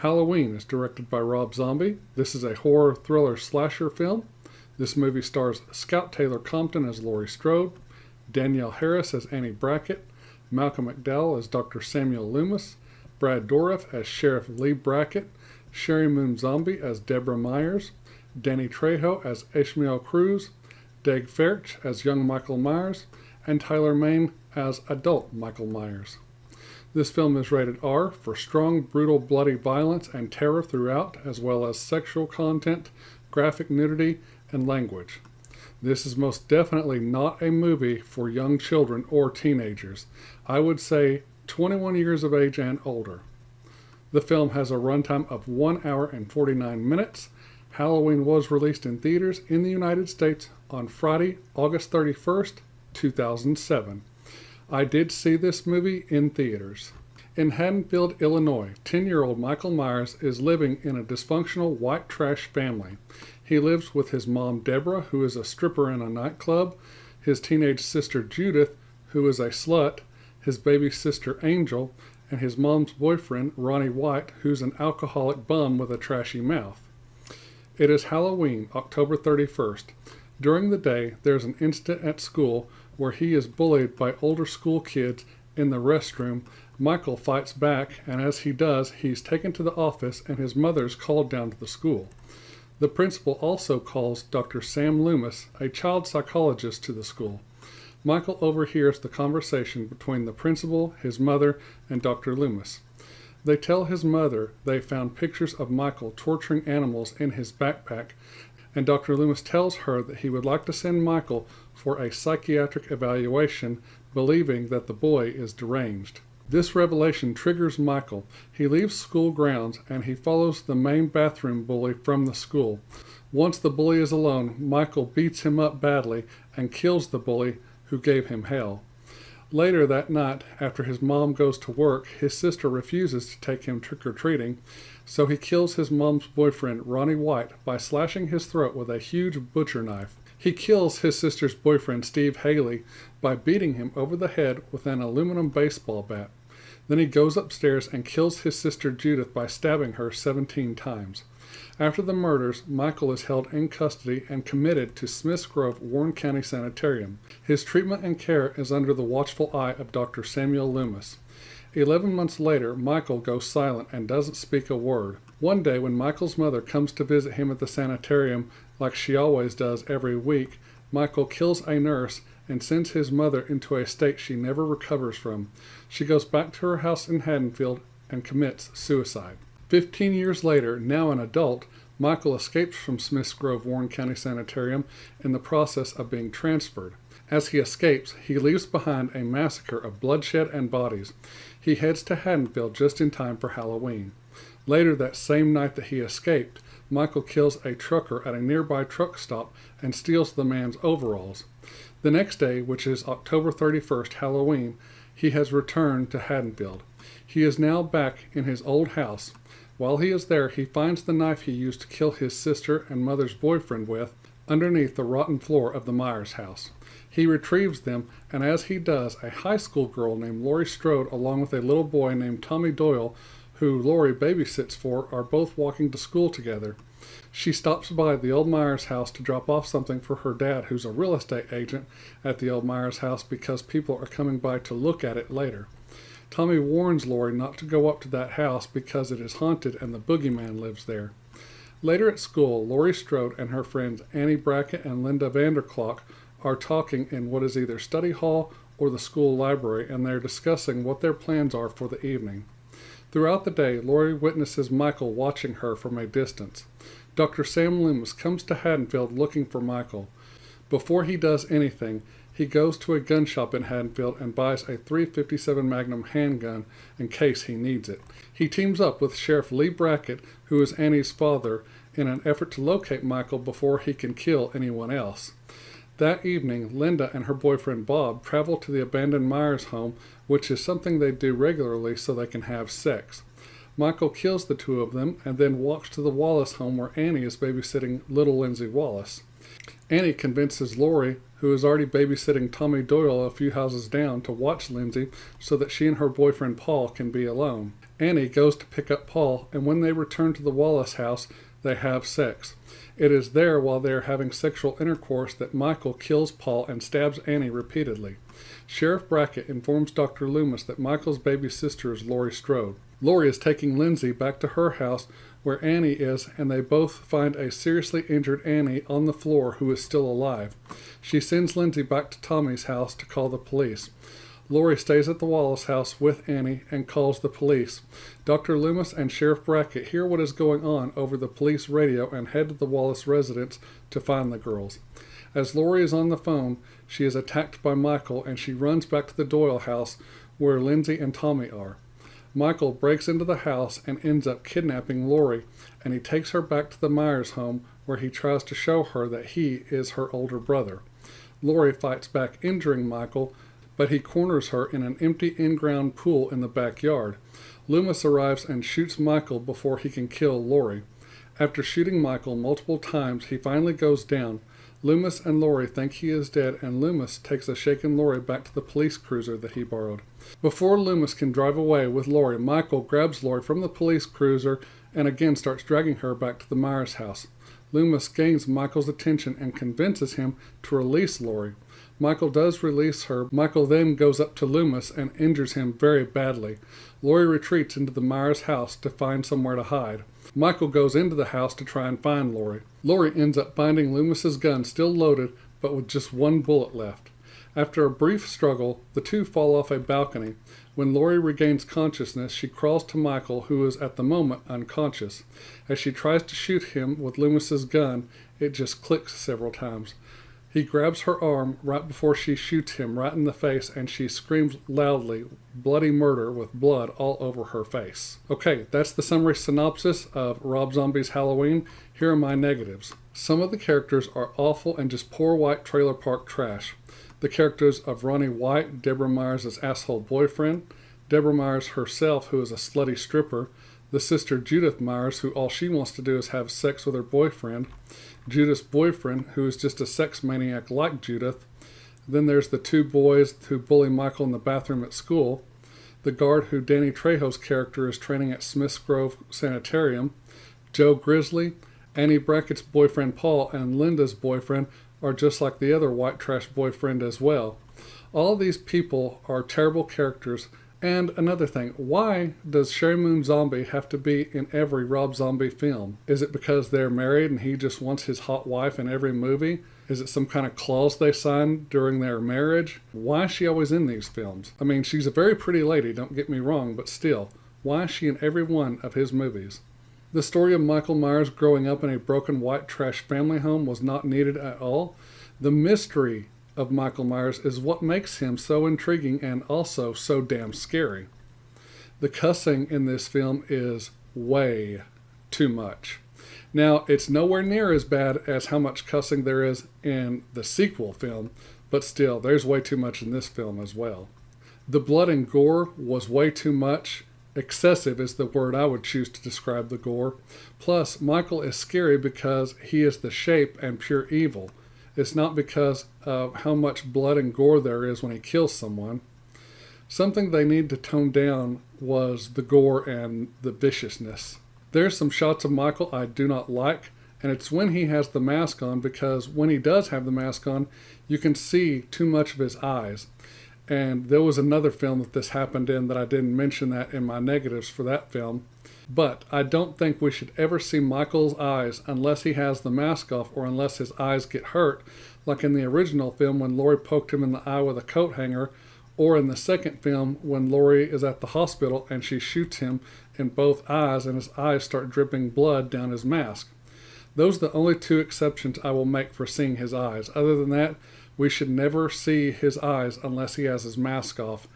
Halloween is directed by Rob Zombie. This is a horror thriller slasher film. This movie stars Scout Taylor Compton as Laurie Strode, Danielle Harris as Annie Brackett, Malcolm McDowell as Dr. Samuel Loomis, Brad Dourif as Sheriff Lee Brackett, Sherry Moon Zombie as Deborah Myers, Danny Trejo as Ishmael Cruz, Doug Fairch as young Michael Myers, and Tyler Mane as adult Michael Myers. This film is rated R for strong, brutal, bloody violence and terror throughout, as well as sexual content, graphic nudity, and language. This is most definitely not a movie for young children or teenagers. I would say 21 years of age and older. The film has a runtime of 1 hour and 49 minutes. Halloween was released in theaters in the United States on Friday, August 31st, 2007. I did see this movie in theaters. In Haddonfield, Illinois, 10-year-old Michael Myers is living in a dysfunctional white trash family. He lives with his mom, Deborah, who is a stripper in a nightclub, his teenage sister, Judith, who is a slut, his baby sister, Angel, and his mom's boyfriend, Ronnie White, who's an alcoholic bum with a trashy mouth. It is Halloween, October 31st. During the day, there's an incident at school where he is bullied by older school kids in the restroom. Michael fights back, and as he does, he's taken to the office and his mother's called down to the school. The principal also calls Dr. Sam Loomis, a child psychologist, to the school. Michael overhears the conversation between the principal, his mother, and Dr. Loomis. They tell his mother they found pictures of Michael torturing animals in his backpack, and Dr. Loomis tells her that he would like to send Michael for a psychiatric evaluation, believing that the boy is deranged. This revelation triggers Michael. He leaves school grounds and he follows the main bathroom bully from the school. Once the bully is alone, Michael beats him up badly and kills the bully who gave him hell. Later that night, after his mom goes to work, his sister refuses to take him trick-or-treating, so he kills his mom's boyfriend, Ronnie White, by slashing his throat with a huge butcher knife. He kills his sister's boyfriend, Steve Haley, by beating him over the head with an aluminum baseball bat. Then he goes upstairs and kills his sister Judith by stabbing her 17 times. After the murders, Michael is held in custody and committed to Smiths Grove, Warren County Sanitarium. His treatment and care is under the watchful eye of Dr. Samuel Loomis. 11 months later, Michael goes silent and doesn't speak a word. One day, when Michael's mother comes to visit him at the sanitarium, like she always does every week, Michael kills a nurse and sends his mother into a state she never recovers from. She goes back to her house in Haddonfield and commits suicide. 15 years later, now an adult, Michael escapes from Smiths Grove, Warren County Sanitarium in the process of being transferred. As he escapes, he leaves behind a massacre of bloodshed and bodies. He heads to Haddonfield just in time for Halloween. Later that same night that he escaped, Michael kills a trucker at a nearby truck stop and steals the man's overalls. The next day, which is October 31st, Halloween, he has returned to Haddonfield. He is now back in his old house. While he is there, he finds the knife he used to kill his sister and mother's boyfriend with underneath the rotten floor of the Myers house. He retrieves them, and as he does, a high school girl named Laurie Strode, along with a little boy named Tommy Doyle, who Laurie babysits for, are both walking to school together. She stops by the old Myers house to drop off something for her dad, who's a real estate agent at the old Myers house, because people are coming by to look at it later. Tommy warns Laurie not to go up to that house because it is haunted and the boogeyman lives there. Later at school, Laurie Strode and her friends Annie Brackett and Linda Vanderklok are talking in what is either study hall or the school library, and they're discussing what their plans are for the evening. Throughout the day, Laurie witnesses Michael watching her from a distance. Dr. Sam Loomis comes to Haddonfield looking for Michael. Before he does anything, he goes to a gun shop in Haddonfield and buys a .357 Magnum handgun in case he needs it. He teams up with Sheriff Lee Brackett, who is Annie's father, in an effort to locate Michael before he can kill anyone else. That evening, Linda and her boyfriend Bob travel to the abandoned Myers home, which is something they do regularly so they can have sex. Michael kills the two of them and then walks to the Wallace home where Annie is babysitting little Lindsay Wallace. Annie convinces Laurie, who is already babysitting Tommy Doyle a few houses down, to watch Lindsay so that she and her boyfriend Paul can be alone. Annie goes to pick up Paul, and when they return to the Wallace house, they have sex. It is there while they are having sexual intercourse that Michael kills Paul and stabs Annie repeatedly. Sheriff Brackett informs Dr. Loomis that Michael's baby sister is Laurie Strode. Laurie is taking Lindsay back to her house where Annie is, and they both find a seriously injured Annie on the floor who is still alive. She sends Lindsay back to Tommy's house to call the police. Laurie stays at the Wallace house with Annie and calls the police. Dr. Loomis and Sheriff Brackett hear what is going on over the police radio and head to the Wallace residence to find the girls. As Laurie is on the phone, she is attacked by Michael and she runs back to the Doyle house where Lindsay and Tommy are. Michael breaks into the house and ends up kidnapping Laurie, and he takes her back to the Myers home where he tries to show her that he is her older brother. Laurie fights back, injuring Michael, but he corners her in an empty in-ground pool in the backyard. Loomis arrives and shoots Michael before he can kill Laurie. After shooting Michael multiple times, he finally goes down. Loomis and Laurie think he is dead, and Loomis takes a shaken Laurie back to the police cruiser that he borrowed. Before Loomis can drive away with Laurie, Michael grabs Laurie from the police cruiser and again starts dragging her back to the Myers house. Loomis gains Michael's attention and convinces him to release Laurie. Michael does release her. Michael then goes up to Loomis and injures him very badly. Laurie retreats into the Myers house to find somewhere to hide. Michael goes into the house to try and find Laurie. Laurie ends up finding Loomis's gun still loaded, but with just one bullet left. After a brief struggle, the two fall off a balcony. When Laurie regains consciousness, she crawls to Michael, who is at the moment unconscious. As she tries to shoot him with Loomis's gun, it just clicks several times. He grabs her arm right before she shoots him right in the face, and she screams loudly, bloody murder with blood all over her face. Okay, that's the summary synopsis of Rob Zombie's Halloween. Here are my negatives. Some of the characters are awful and just poor white trailer park trash. The characters of Ronnie White, Deborah Myers' asshole boyfriend, Deborah Myers herself, who is a slutty stripper, the sister Judith Myers, who all she wants to do is have sex with her boyfriend, Judith's boyfriend, who is just a sex maniac like Judith. Then there's the two boys who bully Michael in the bathroom at school, the guard who Danny Trejo's character is training at Smith's Grove Sanitarium, Joe Grizzly, Annie Brackett's boyfriend Paul, and Linda's boyfriend are just like the other white trash boyfriend as well. All of these people are terrible characters. And another thing, why does Sheri Moon Zombie have to be in every Rob Zombie film? Is it because they're married and he just wants his hot wife in every movie? Is it some kind of clause they signed during their marriage? Why is she always in these films? I mean, she's a very pretty lady, don't get me wrong, but still, why is she in every one of his movies? The story of Michael Myers growing up in a broken white trash family home was not needed at all. The mystery of Michael Myers is what makes him so intriguing and also so damn scary. The cussing in this film is way too much. Now, it's nowhere near as bad as how much cussing there is in the sequel film, but still, there's way too much in this film as well. The blood and gore was way too much. Excessive is the word I would choose to describe the gore. Plus, Michael is scary because he is the shape and pure evil. It's not because of how much blood and gore there is when he kills someone. Something they need to tone down was the gore and the viciousness. There's some shots of Michael I do not like, and it's when he has the mask on, because when he does have the mask on, you can see too much of his eyes. And there was another film that this happened in that I didn't mention that in my negatives for that film. But I don't think we should ever see Michael's eyes unless he has the mask off or unless his eyes get hurt, like in the original film when Laurie poked him in the eye with a coat hanger, or in the second film when Laurie is at the hospital and she shoots him in both eyes and his eyes start dripping blood down his mask. Those are the only two exceptions I will make for seeing his eyes. Other than that, we should never see his eyes unless he has his mask off.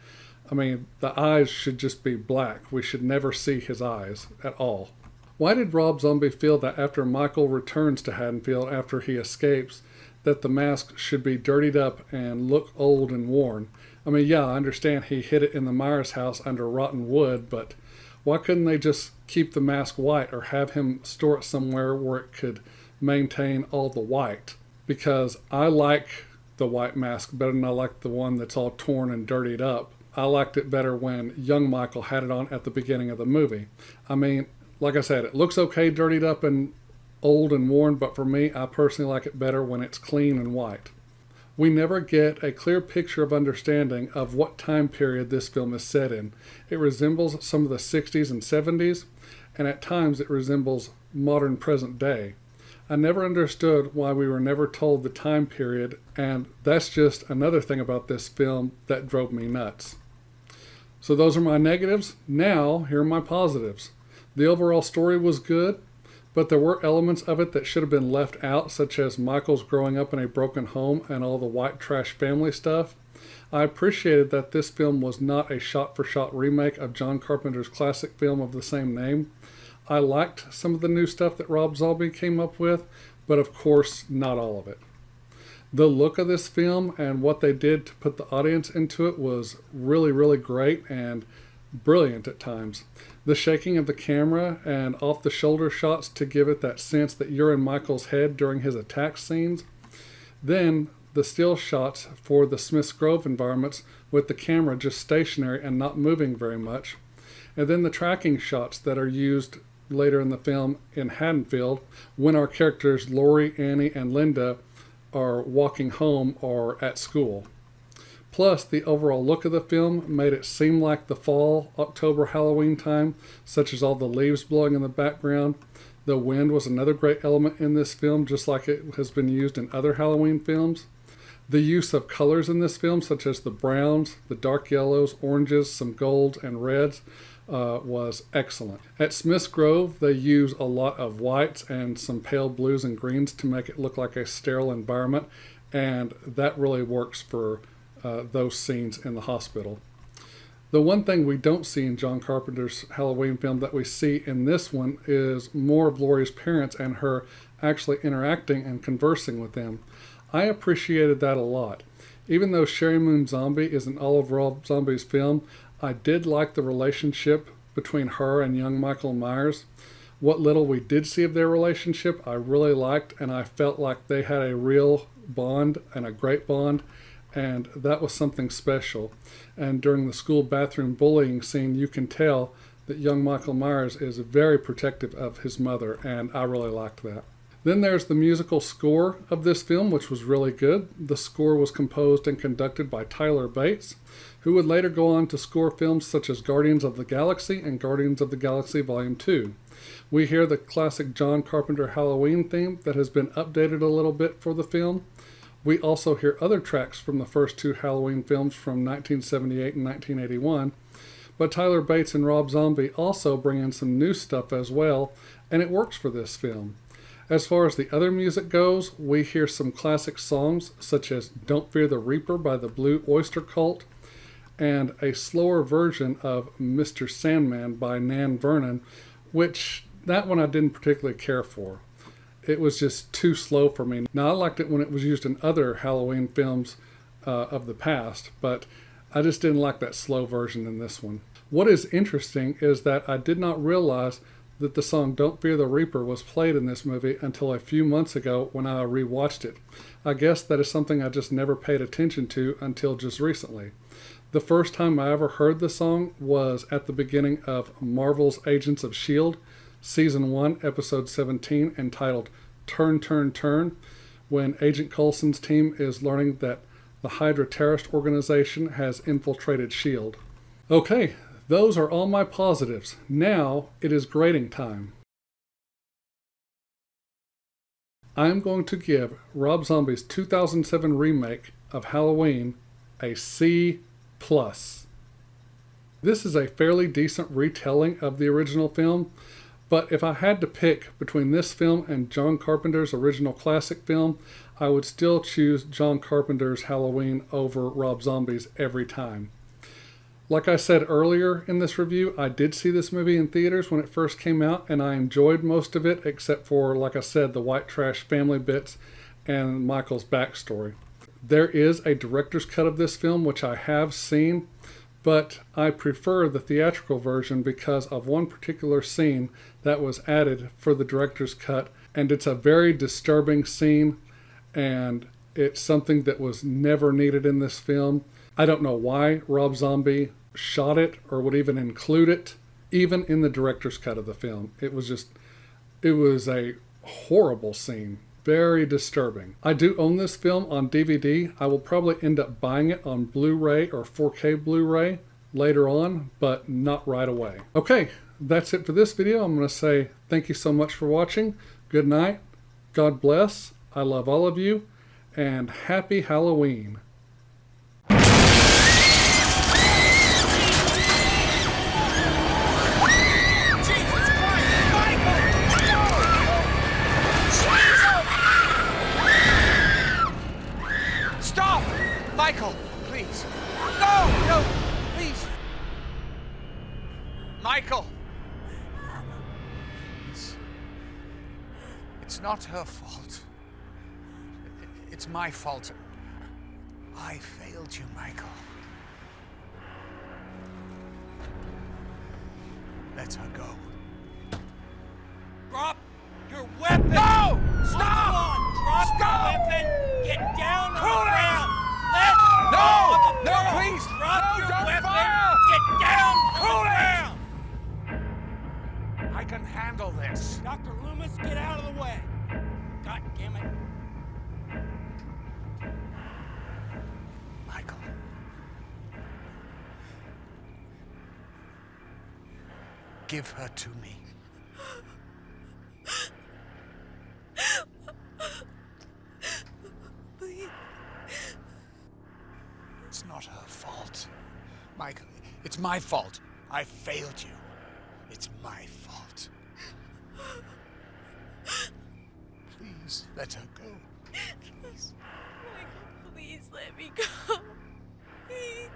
I mean, the eyes should just be black. We should never see his eyes at all. Why did Rob Zombie feel that after Michael returns to Haddonfield after he escapes, that the mask should be dirtied up and look old and worn? I mean, yeah, I understand he hid it in the Myers house under rotten wood, but why couldn't they just keep the mask white or have him store it somewhere where it could maintain all the white? Because I like the white mask better than I like the one that's all torn and dirtied up. I liked it better when young Michael had it on at the beginning of the movie. I mean, like I said, it looks okay dirtied up and old and worn, but for me, I personally like it better when it's clean and white. We never get a clear picture of understanding of what time period this film is set in. It resembles some of the 60s and 70s, and at times it resembles modern present day. I never understood why we were never told the time period, and that's just another thing about this film that drove me nuts. So those are my negatives. Now, here are my positives. The overall story was good, but there were elements of it that should have been left out, such as Michael's growing up in a broken home and all the white trash family stuff. I appreciated that this film was not a shot-for-shot remake of John Carpenter's classic film of the same name. I liked some of the new stuff that Rob Zombie came up with, but of course, not all of it. The look of this film and what they did to put the audience into it was really, really great and brilliant at times. The shaking of the camera and off-the-shoulder shots to give it that sense that you're in Michael's head during his attack scenes. Then the still shots for the Smith's Grove environments with the camera just stationary and not moving very much. And then the tracking shots that are used later in the film in Haddonfield when our characters Laurie, Annie, and Linda are walking home or at school. Plus, the overall look of the film made it seem like the fall, October, Halloween time, such as all the leaves blowing in the background. The wind was another great element in this film, just like it has been used in other Halloween films. The use of colors in this film, such as the browns, the dark yellows, oranges, some golds, and reds, was excellent. At Smith's Grove, they use a lot of whites and some pale blues and greens to make it look like a sterile environment, and that really works for those scenes in the hospital. The one thing we don't see in John Carpenter's Halloween film that we see in this one is more of Laurie's parents and her actually interacting and conversing with them. I appreciated that a lot. Even though Sheri Moon Zombie isn't all of Rob Zombie's film, I did like the relationship between her and young Michael Myers. What little we did see of their relationship, I really liked, and I felt like they had a real bond and a great bond, and that was something special. And during the school bathroom bullying scene, you can tell that young Michael Myers is very protective of his mother, and I really liked that. Then there's the musical score of this film, which was really good. The score was composed and conducted by Tyler Bates, who would later go on to score films such as Guardians of the Galaxy and Guardians of the Galaxy Volume 2. We hear the classic John Carpenter Halloween theme that has been updated a little bit for the film. We also hear other tracks from the first two Halloween films from 1978 and 1981, but Tyler Bates and Rob Zombie also bring in some new stuff as well, and it works for this film. As far as the other music goes, we hear some classic songs such as Don't Fear the Reaper by the Blue Oyster Cult, and a slower version of Mr. Sandman by Nan Vernon, which that one I didn't particularly care for. It was just too slow for me. Now, I liked it when it was used in other Halloween films of the past, but I just didn't like that slow version in this one. What is interesting is that I did not realize that the song Don't Fear the Reaper was played in this movie until a few months ago when I rewatched it. I guess that is something I just never paid attention to until just recently. The first time I ever heard the song was at the beginning of Marvel's Agents of S.H.I.E.L.D., Season 1, Episode 17, entitled Turn, Turn, Turn, when Agent Coulson's team is learning that the Hydra terrorist organization has infiltrated S.H.I.E.L.D. Okay, Those are all my positives. Now it is grading time. I am going to give Rob Zombie's 2007 remake of Halloween a C+. This is a fairly decent retelling of the original film, but if I had to pick between this film and John Carpenter's original classic film, I would still choose John Carpenter's Halloween over Rob Zombie's every time. Like I said earlier in this review, I did see this movie in theaters when it first came out, and I enjoyed most of it, except for, like I said, the white trash family bits and Michael's backstory. There is a director's cut of this film, which I have seen, but I prefer the theatrical version because of one particular scene that was added for the director's cut, and it's a very disturbing scene, and it's something that was never needed in this film. I don't know why Rob Zombie shot it or would even include it, even in the director's cut of the film. It was a horrible scene. Very disturbing. I do own this film on DVD. I will probably end up buying it on Blu-ray or 4K Blu-ray later on, but not right away. Okay, that's it for this video. I'm going to say thank you so much for watching. Good night. God bless. I love all of you. And happy Halloween. Michael, please. No, please. Michael. It's not her fault. It's my fault. I failed you, Michael. Let her go. Drop your weapon! No! Stop! Stop! Drop your weapon! Get down on Cool the it! ground! Let No! go of the No, girl! please! Drop No, your don't weapon! fire! Get down Cool on the it! ground! I can handle this. Dr. Loomis, get out of the way! God damn it. Michael. Give her to me. Please. It's not her fault. Michael, it's my fault. I failed you. It's my fault. Please let her go. Please. Michael, please let me go. Please.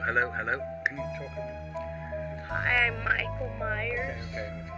Hello. Can you talk? Hi, I'm Michael Myers. Okay.